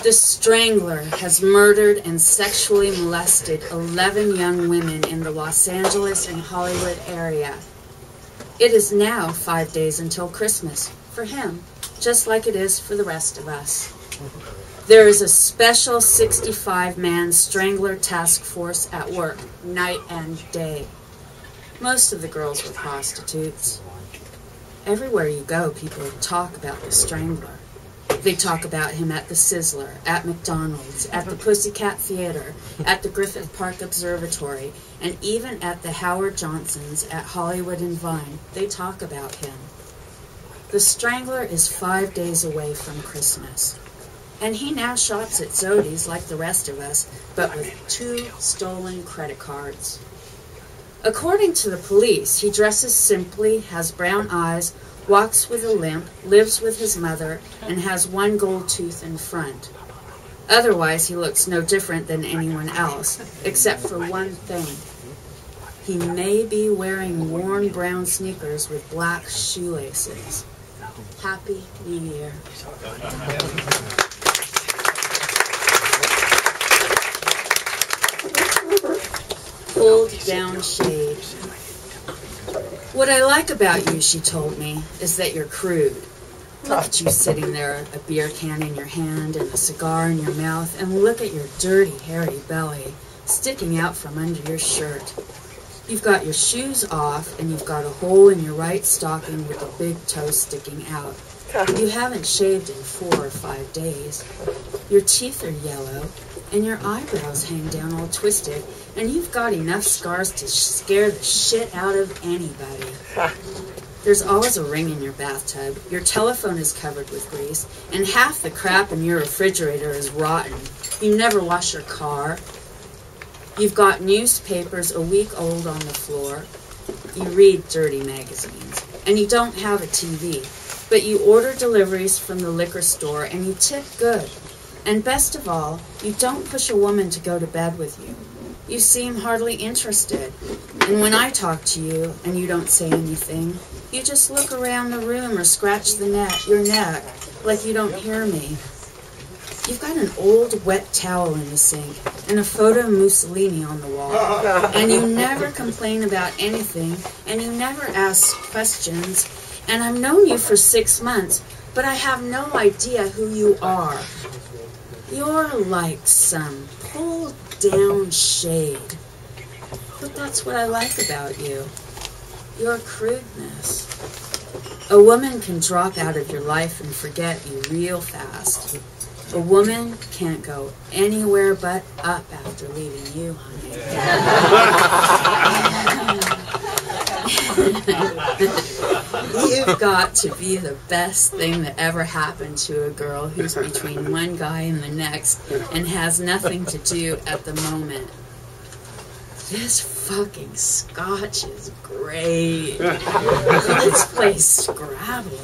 The Strangler has murdered and sexually molested 11 young women in the Los Angeles and Hollywood area. It is now 5 days until Christmas for him, just like it is for the rest of us. There is a special 65-man Strangler task force at work, night and day. Most of the girls were prostitutes. Everywhere you go, people talk about the Strangler. They talk about him at the Sizzler, at McDonald's, at the Pussycat Theater, at the Griffith Park Observatory, and even at the Howard Johnsons at Hollywood and Vine. They talk about him. The Strangler is 5 days away from Christmas. And he now shops at Zodi's like the rest of us, but with 2 stolen credit cards. According to the police, he dresses simply, has brown eyes, walks with a limp, lives with his mother, and has 1 gold tooth in front. Otherwise, he looks no different than anyone else, except for one thing. He may be wearing worn brown sneakers with black shoelaces. Happy New Year. Pulled down shade. What I like about you, she told me, is that you're crude. Look at you sitting there, a beer can in your hand and a cigar in your mouth, and look at your dirty, hairy belly sticking out from under your shirt. You've got your shoes off, and you've got a hole in your right stocking with a big toe sticking out. You haven't shaved in 4 or 5 days. Your teeth are yellow, and your eyebrows hang down all twisted, and you've got enough scars to scare the shit out of anybody. There's always a ring in your bathtub, your telephone is covered with grease, and half the crap in your refrigerator is rotten. You never wash your car. You've got newspapers a week old on the floor. You read dirty magazines, and you don't have a TV, but you order deliveries from the liquor store, and you tip good. And best of all, you don't push a woman to go to bed with you. You seem hardly interested. And when I talk to you and you don't say anything, you just look around the room or scratch your neck like you don't hear me. You've got an old wet towel in the sink and a photo of Mussolini on the wall. And you never complain about anything, and you never ask questions. And I've known you for 6 months, but I have no idea who you are. You're like some pulled down shade. But that's what I like about you. Your crudeness. A woman can drop out of your life and forget you real fast. A woman can't go anywhere but up after leaving you, honey. You've got to be the best thing that ever happened to a girl who's between one guy and the next and has nothing to do at the moment. This fucking scotch is great. Let's play Scrabble.